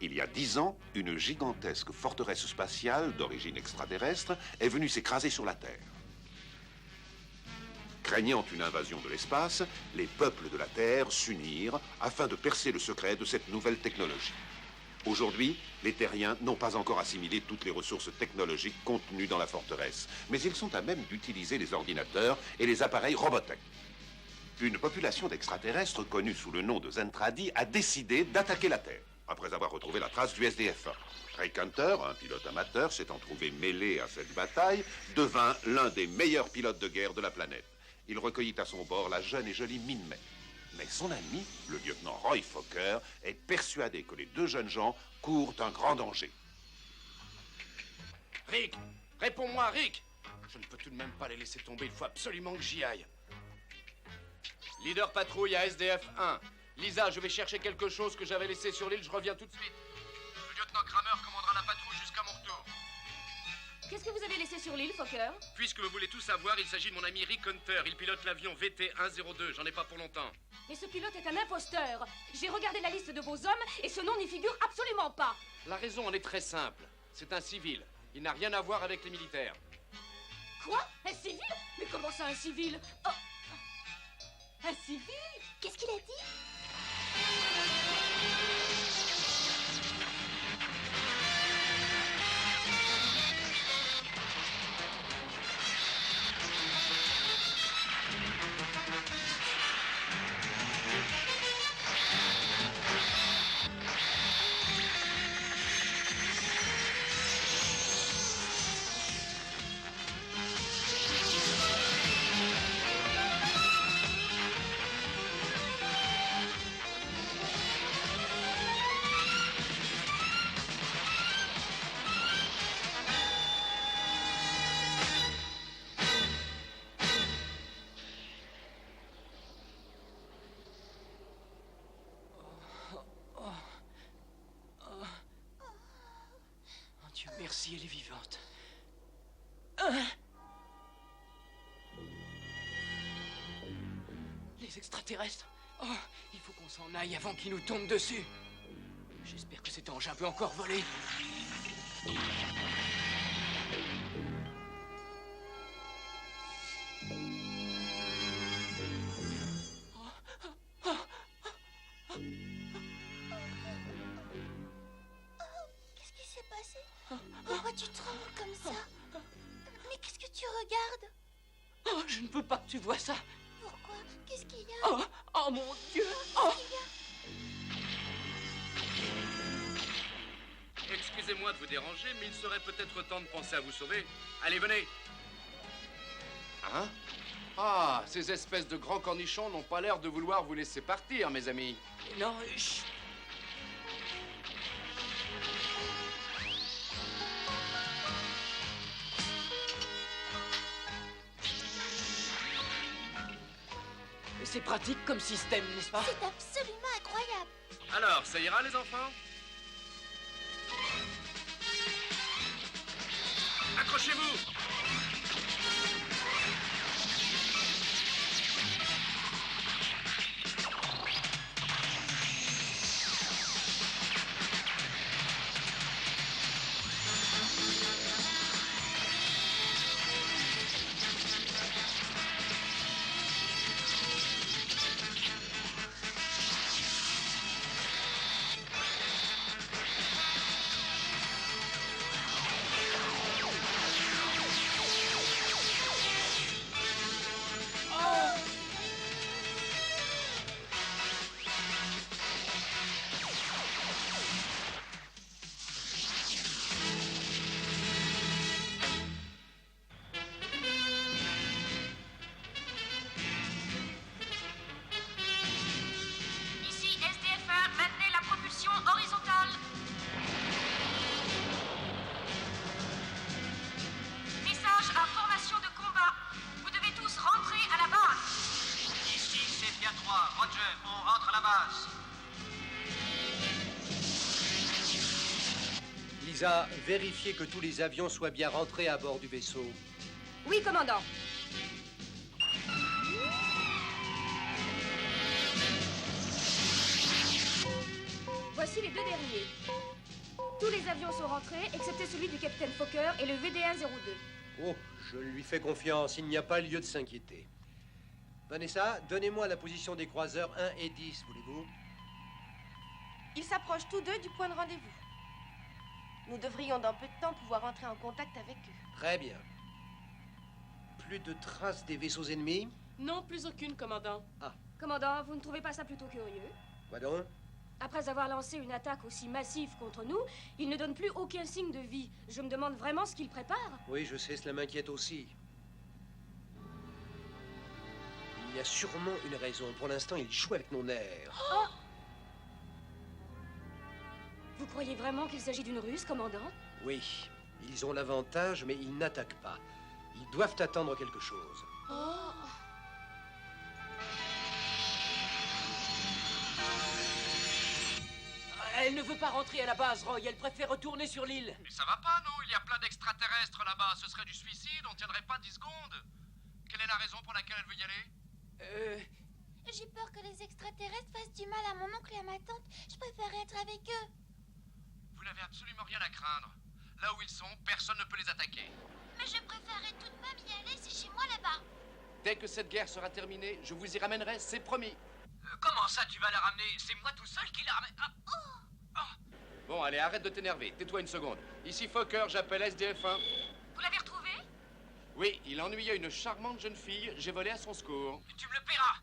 Il y a 10 ans, une gigantesque forteresse spatiale d'origine extraterrestre est venue s'écraser sur la Terre. Craignant une invasion de l'espace, les peuples de la Terre s'unirent afin de percer le secret de cette nouvelle technologie. Aujourd'hui, les terriens n'ont pas encore assimilé toutes les ressources technologiques contenues dans la forteresse, mais ils sont à même d'utiliser les ordinateurs et les appareils Robotech. Une population d'extraterrestres connue sous le nom de Zentradi a décidé d'attaquer la Terre, après avoir retrouvé la trace du SDF-1. Rick Hunter, un pilote amateur s'étant trouvé mêlé à cette bataille, devint l'un des meilleurs pilotes de guerre de la planète. Il recueillit à son bord la jeune et jolie Min May. Mais son ami, le lieutenant Roy Fokker, est persuadé que les deux jeunes gens courent un grand danger. Rick, réponds-moi, Rick! Je ne peux tout de même pas les laisser tomber, il faut absolument que j'y aille. Leader patrouille à SDF-1. Lisa, je vais chercher quelque chose que j'avais laissé sur l'île, je reviens tout de suite. Le lieutenant Kramer commandera la patrouille jusqu'à mon retour. Qu'est-ce que vous avez laissé sur l'île, Fokker? Puisque vous voulez tout savoir, il s'agit de mon ami Rick Hunter. Il pilote l'avion VT-102, j'en ai pas pour longtemps. Mais ce pilote est un imposteur. J'ai regardé la liste de vos hommes et ce nom n'y figure absolument pas. La raison en est très simple. C'est un civil. Il n'a rien à voir avec les militaires. Quoi? Un civil? Mais comment ça, un civil? Oh. Un civil? Qu'est-ce qu'il a dit? Dieu merci, elle est vivante. Les extraterrestres. Oh, il faut qu'on s'en aille avant qu'ils nous tombent dessus. J'espère que cet engin peut encore voler. Qu'est-ce qui s'est passé? Pourquoi tu trembles comme ça? Mais qu'est-ce que tu regardes? Oh, je ne veux pas que tu vois ça. Pourquoi? Qu'est-ce qu'il y a? Oh, oh mon Dieu. Oh. Excusez-moi de vous déranger, mais il serait peut-être temps de penser à vous sauver. Allez, venez. Hein? Ah, ces espèces de grands cornichons n'ont pas l'air de vouloir vous laisser partir, mes amis. Non, chut. C'est pratique comme système, n'est-ce pas? C'est absolument incroyable. Alors, ça ira, les enfants? Accrochez-vous! Roger, on rentre à la base. Lisa, vérifiez que tous les avions soient bien rentrés à bord du vaisseau. Oui, commandant. voici les deux derniers. Tous les avions sont rentrés, excepté celui du capitaine Fokker et le VD-102. Oh, je lui fais confiance, il n'y a pas lieu de s'inquiéter. Vanessa, donnez-moi la position des croiseurs 1 et 10, voulez-vous? Ils s'approchent tous deux du point de rendez-vous. Nous devrions dans peu de temps pouvoir entrer en contact avec eux. Très bien. Plus de traces des vaisseaux ennemis? Non, plus aucune, commandant. Commandant, vous ne trouvez pas ça plutôt curieux? Quoi donc? Après avoir lancé une attaque aussi massive contre nous, il ne donne plus aucun signe de vie. Je me demande vraiment ce qu'il prépare. Oui, je sais, cela m'inquiète aussi. Il y a sûrement une raison. Pour l'instant, il joue avec nos nerfs. Vous croyez vraiment qu'il s'agit d'une ruse, commandant? Oui, ils ont l'avantage, mais ils n'attaquent pas. Ils doivent attendre quelque chose. Elle ne veut pas rentrer à la base, Roy. Elle préfère retourner sur l'île. Mais ça va pas, non? Il y a plein d'extraterrestres là-bas. Ce serait du suicide, on tiendrait pas 10 secondes. Quelle est la raison pour laquelle elle veut y aller? J'ai peur que les extraterrestres fassent du mal à mon oncle et à ma tante. Je préfère être avec eux. Vous n'avez absolument rien à craindre. Là où ils sont, personne ne peut les attaquer. Mais je préférerais tout de même y aller, c'est chez moi là-bas. Dès que cette guerre sera terminée, je vous y ramènerai, c'est promis. Comment ça, tu vas la ramener? C'est moi tout seul qui la ramène. Bon, allez, arrête de t'énerver. Tais-toi une seconde. Ici Fokker, j'appelle SDF-1. Vous l'avez retrouvé? Oui, il ennuyait une charmante jeune fille. J'ai volé à son secours. Tu me le paieras.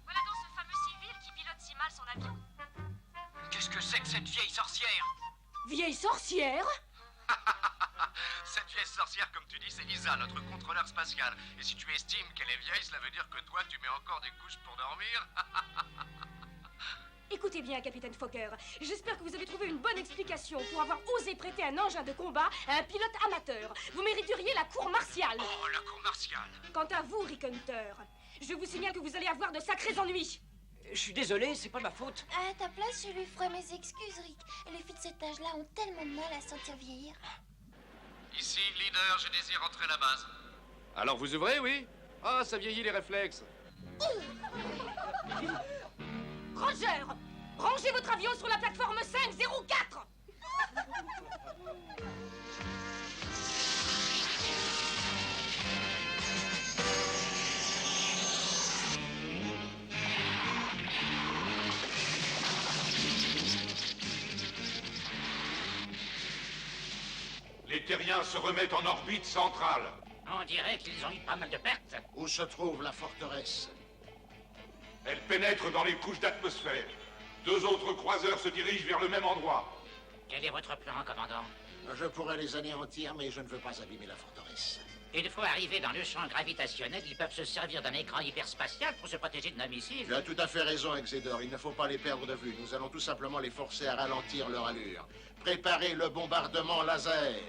Voilà donc ce fameux civil qui pilote si mal son avion. Qu'est-ce que c'est que cette vieille sorcière? Vieille sorcière? Cette vieille sorcière, comme tu dis, c'est Lisa, notre contrôleur spatial. Et si tu estimes qu'elle est vieille, cela veut dire que toi, tu mets encore des couches pour dormir. Écoutez bien, capitaine Fokker. J'espère que vous avez trouvé une bonne explication pour avoir osé prêter un engin de combat à un pilote amateur. Vous mériteriez la cour martiale. Oh, la cour martiale. Quant à vous, Rick Hunter, je vous signale que vous allez avoir de sacrés ennuis. Je suis désolé, c'est pas de ma faute. À ta place, je lui ferai mes excuses, Rick. Les filles de cet âge-là ont tellement de mal à sentir vieillir. Ici, leader, je désire entrer à la base. Alors vous ouvrez, oui? Ah, ça vieillit les réflexes. Roger, rangez votre avion sur la plateforme 504. Les terriens se remettent en orbite centrale. On dirait qu'ils ont eu pas mal de pertes. Où se trouve la forteresse? Elle pénètre dans les couches d'atmosphère. 2 autres croiseurs se dirigent vers le même endroit. Quel est votre plan, commandant? Je pourrais les anéantir, mais je ne veux pas abîmer la forteresse. Une fois arrivés dans le champ gravitationnel, ils peuvent se servir d'un écran hyperspatial pour se protéger de nos missiles. Tu as tout à fait raison, Exedor. Il ne faut pas les perdre de vue. Nous allons tout simplement les forcer à ralentir leur allure. Préparez le bombardement laser.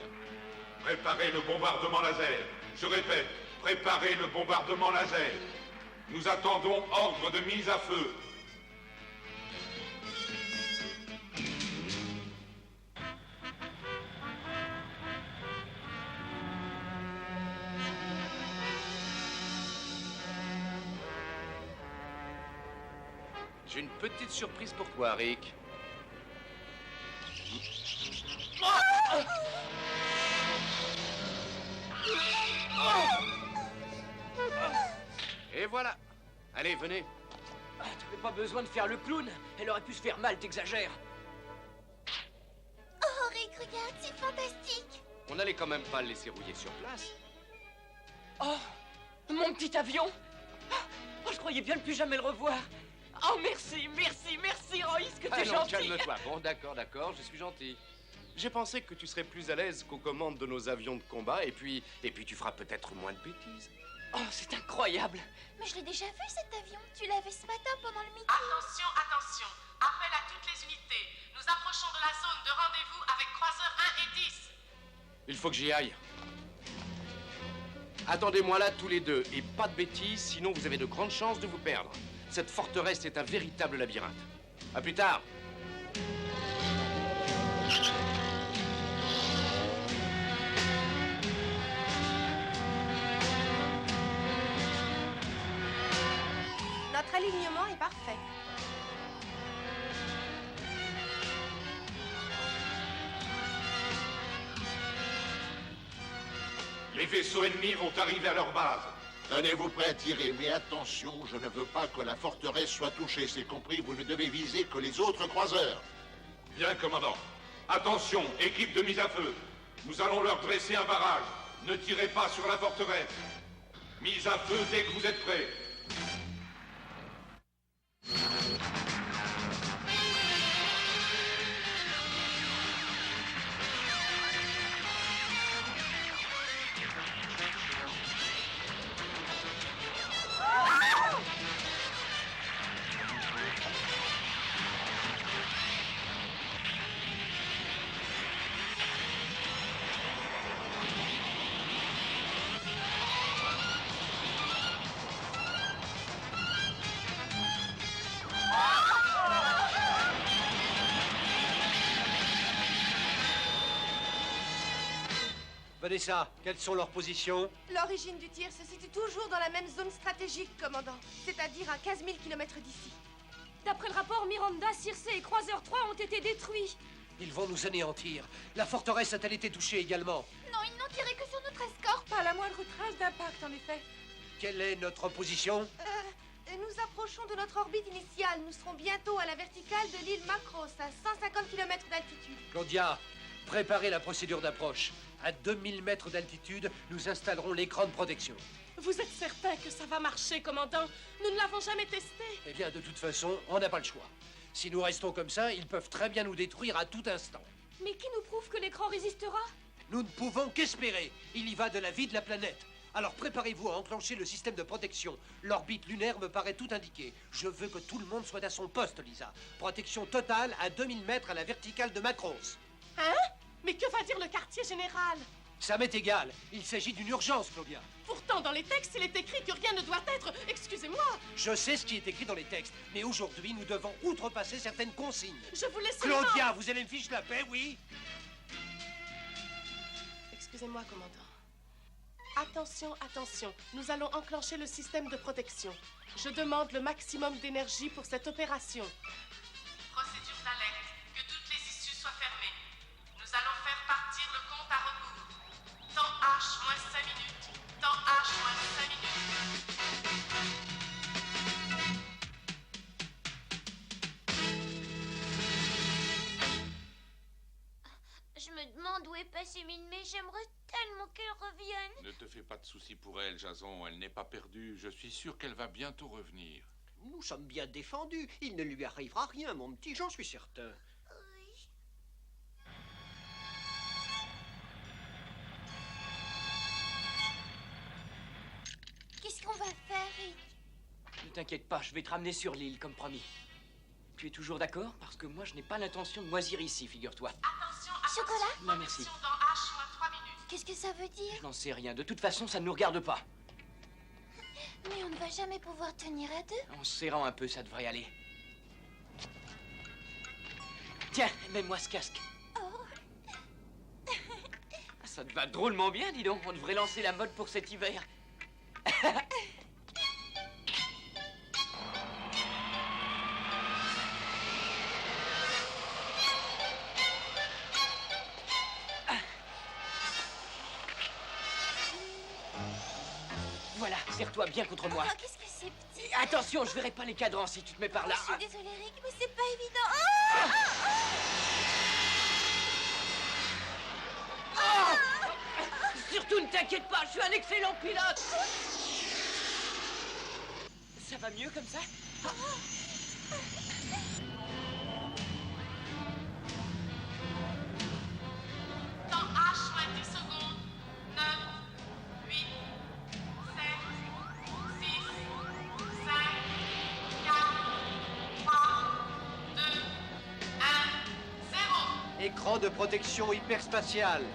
Préparez le bombardement laser. Je répète, préparez le bombardement laser. Nous attendons ordre de mise à feu. J'ai une petite surprise pour toi, Rick. Et voilà. Allez, venez. T'avais pas besoin de faire le clown. Elle aurait pu se faire mal, t'exagères. Oh, Rick, regarde, c'est fantastique. On n'allait quand même pas le laisser rouiller sur place. Oh, mon petit avion. Oh, je croyais bien ne plus jamais le revoir. Oh, merci, merci, merci, Roy, ce que t'es Allons, gentil. calme-toi. Bon, d'accord, je suis gentil. J'ai pensé que tu serais plus à l'aise qu'aux commandes de nos avions de combat, et puis tu feras peut-être moins de bêtises. Oh, c'est incroyable. Mais je l'ai déjà vu cet avion. Tu l'as vu ce matin pendant le meeting. Attention, attention. Appel à toutes les unités. Nous approchons de la zone de rendez-vous avec croiseurs 1 et 10. Il faut que j'y aille. Attendez-moi là tous les deux, et pas de bêtises, sinon vous avez de grandes chances de vous perdre. Cette forteresse est un véritable labyrinthe. À plus tard. Notre alignement est parfait. Les vaisseaux ennemis vont arriver à leur base. Tenez-vous prêts à tirer, mais attention, je ne veux pas que la forteresse soit touchée. C'est compris, vous ne devez viser que les autres croiseurs. Bien, commandant. Attention, équipe de mise à feu. Nous allons leur dresser un barrage. Ne tirez pas sur la forteresse. Mise à feu dès que vous êtes prêts. Vanessa, quelles sont leurs positions? L'origine du tir se situe toujours dans la même zone stratégique, commandant. C'est-à-dire à 15 000 km d'ici. D'après le rapport, Miranda, Circe et Croiseur 3 ont été détruits. Ils vont nous anéantir. La forteresse a-t-elle été touchée également? Non, ils n'ont tiré que sur notre escorte. Pas la moindre trace d'impact, en effet. Quelle est notre position? Nous approchons de notre orbite initiale. Nous serons bientôt à la verticale de l'île Macros, à 150 km d'altitude. Claudia, préparez la procédure d'approche. À 2000 mètres d'altitude, nous installerons l'écran de protection. Vous êtes certain que ça va marcher, commandant? Nous ne l'avons jamais testé. Eh bien, de toute façon, on n'a pas le choix. Si nous restons comme ça, ils peuvent très bien nous détruire à tout instant. Mais qui nous prouve que l'écran résistera? Nous ne pouvons qu'espérer. Il y va de la vie de la planète. Alors préparez-vous à enclencher le système de protection. L'orbite lunaire me paraît tout indiqué. Je veux que tout le monde soit à son poste, Lisa. Protection totale à 2000 mètres à la verticale de Macros. Hein? Mais que va dire le quartier général? Ça m'est égal. Il s'agit d'une urgence, Claudia. Pourtant, dans les textes, il est écrit que rien ne doit être... Excusez-moi. Je sais ce qui est écrit dans les textes, mais aujourd'hui, nous devons outrepasser certaines consignes. Je vous laisse... Claudia, vous allez me ficher la paix, oui? Excusez-moi, commandant. Attention, attention. Nous allons enclencher le système de protection. Je demande le maximum d'énergie pour cette opération. Procédure d'alerte. Que toutes les issues soient fermées. Nous allons faire partir le compte à rebours. Temps H moins 5 minutes. Temps H moins 5 minutes. Je me demande où est passée Minmay. J'aimerais tellement qu'elle revienne. Ne te fais pas de soucis pour elle, Jason. Elle n'est pas perdue. Je suis sûr qu'elle va bientôt revenir. Nous sommes bien défendus. Il ne lui arrivera rien, mon petit, j'en suis certain. Oui. Qu'est-ce qu'on va faire, Rick? Ne t'inquiète pas, je vais te ramener sur l'île, comme promis. Tu es toujours d'accord? Parce que moi, je n'ai pas l'intention de moisir ici, figure-toi. Attention, Chocolat? Non, merci. dans H moins 3 minutes. Qu'est-ce que ça veut dire? Je n'en sais rien. De toute façon, ça ne nous regarde pas. Mais on ne va jamais pouvoir tenir à deux. En serrant un peu, ça devrait aller. Tiens, mets-moi ce casque. Oh. Ça te va drôlement bien, dis donc. On devrait lancer la mode pour cet hiver. Voilà, serre-toi bien contre moi. Oh, qu'est-ce que c'est petit? Attention, je verrai pas les cadrans si tu te mets par là. Je suis désolée, Rick, mais c'est pas évident. Surtout ne t'inquiète pas, je suis un excellent pilote. Ça va mieux comme ça? Temps H moins 10 secondes. 9, 8, 7, 6, 5, 4, 3, 2, 1, 0. Écran de protection hyperspatiale.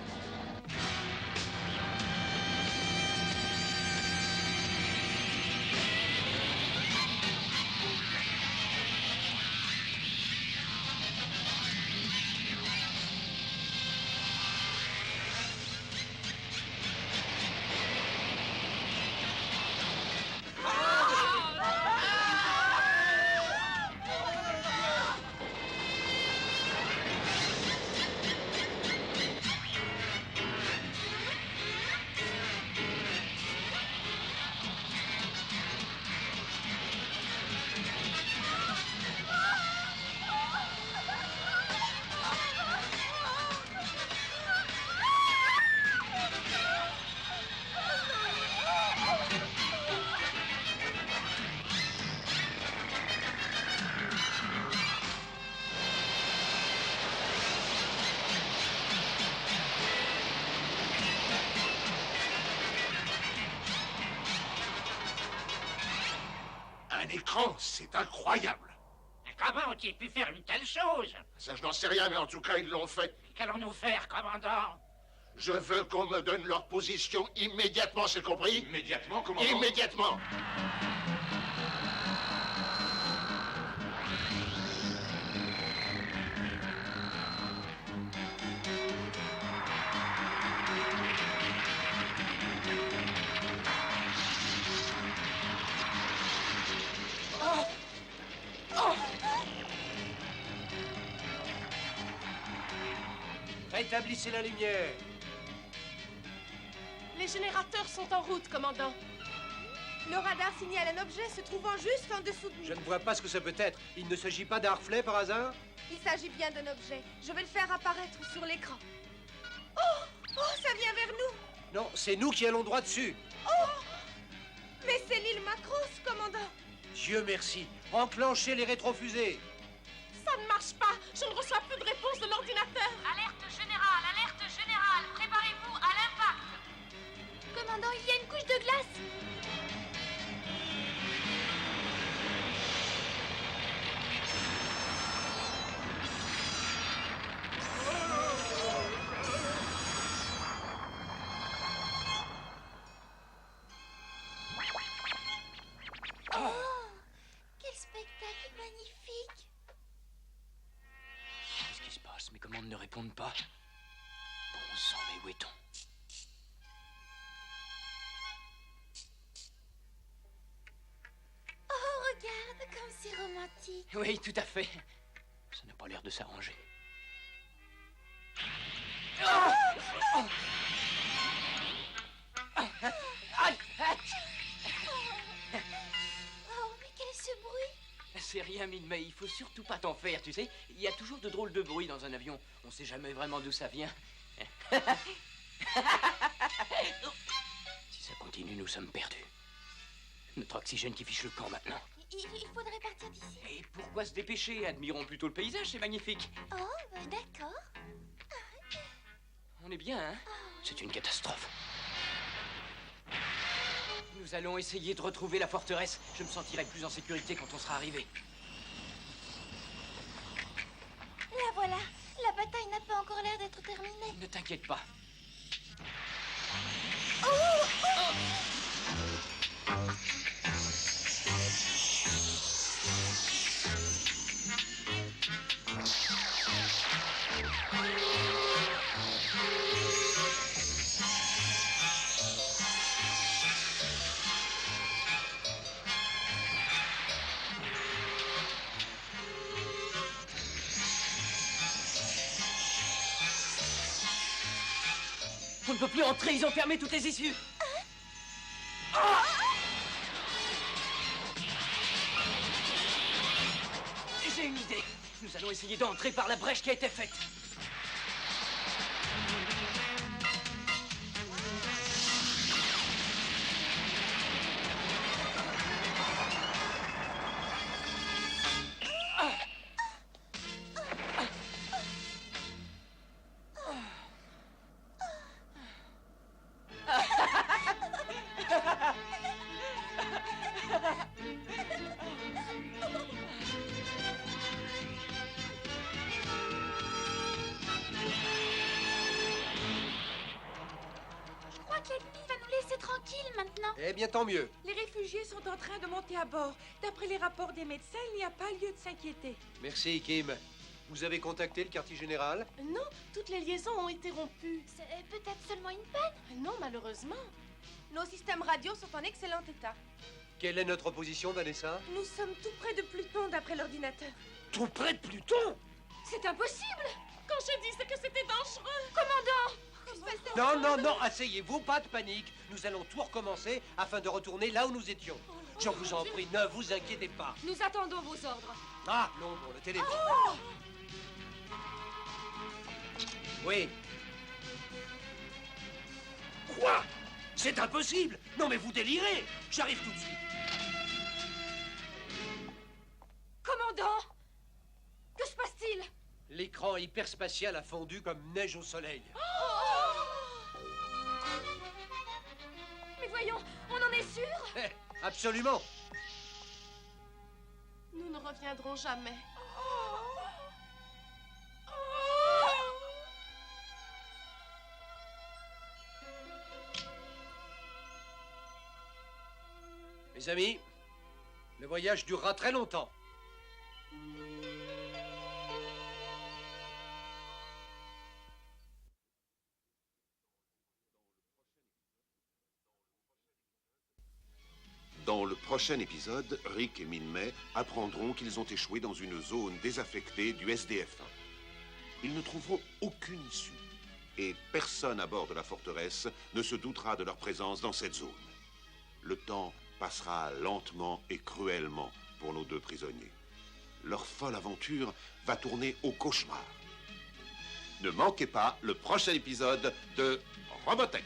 écran, c'est incroyable. Comment ont-ils pu faire une telle chose? Ça, je n'en sais rien, mais en tout cas, ils l'ont fait. Qu'allons-nous faire, commandant? Je veux qu'on me donne leur position immédiatement, c'est compris? Immédiatement, commandant? Immédiatement. Rétablissez la lumière. Les générateurs sont en route, commandant. Le radar signale un objet se trouvant juste en dessous de nous. Je ne vois pas ce que ça peut être. Il ne s'agit pas d'un reflet par hasard? Il s'agit bien d'un objet. Je vais le faire apparaître sur l'écran. Oh, ça vient vers nous. Non, c'est nous qui allons droit dessus. Oh, mais c'est l'île Macros, commandant. Dieu merci. Enclenchez les rétrofusées. Ça ne marche pas. Je ne reçois plus de réponse de l'ordinateur. Alerte générale, préparez-vous à l'impact. Commandant, il y a une couche de glace. Oh, quel spectacle magnifique. Qu'est-ce qui se passe? Mes commandes ne répondent pas. Bon sang, mais où est-on? Oh, regarde, comme c'est romantique. Oui, tout à fait. Ça n'a pas l'air de s'arranger. Oh, mais quel est ce bruit? C'est rien, Mine, mais il faut surtout pas t'en faire, tu sais. Il y a toujours de drôles de bruit dans un avion. On sait jamais vraiment d'où ça vient. Si ça continue, nous sommes perdus. Notre oxygène qui fiche le camp maintenant. Il faudrait partir d'ici. Et pourquoi se dépêcher? Admirons plutôt le paysage, c'est magnifique. Oh, d'accord. On est bien, hein? C'est une catastrophe. Nous allons essayer de retrouver la forteresse. Je me sentirai plus en sécurité quand on sera arrivé. La voilà. La bataille n'a pas encore l'air d'être terminée. Ne t'inquiète pas. On ne peut plus entrer, ils ont fermé toutes les issues. J'ai une idée. Nous allons essayer d'entrer par la brèche qui a été faite. Je crois que l'ennemi va nous laisser tranquilles maintenant. Eh bien, tant mieux. Les réfugiés sont en train de monter à bord. D'après les rapports des médecins, il n'y a pas lieu de s'inquiéter. Merci, Kim. Vous avez contacté le quartier général? Non, toutes les liaisons ont été rompues. C'est peut-être seulement une panne. Non, malheureusement. Nos systèmes radio sont en excellent état. Quelle est notre position, Vanessa? Nous sommes tout près de Pluton d'après l'ordinateur. Tout près de Pluton? C'est impossible. Quand je disais que c'était dangereux. Commandant! Non, non, non, asseyez-vous, pas de panique. Nous allons tout recommencer afin de retourner là où nous étions. Je vous en prie, ne vous inquiétez pas. Nous attendons vos ordres. Ah, non, bon, le téléphone. Oui. Quoi? C'est impossible! Non, mais vous délirez! J'arrive tout de suite. Commandant! Que se passe-t-il? L'écran hyperspatial a fondu comme neige au soleil. Mais voyons, on en est sûr? Eh, absolument. Nous ne reviendrons jamais. Mes amis, le voyage durera très longtemps. Dans le prochain épisode, Rick et Min-May apprendront qu'ils ont échoué dans une zone désaffectée du SDF-1. Ils ne trouveront aucune issue. Et personne à bord de la forteresse ne se doutera de leur présence dans cette zone. Le temps passera lentement et cruellement pour nos deux prisonniers. Leur folle aventure va tourner au cauchemar. Ne manquez pas le prochain épisode de Robotech.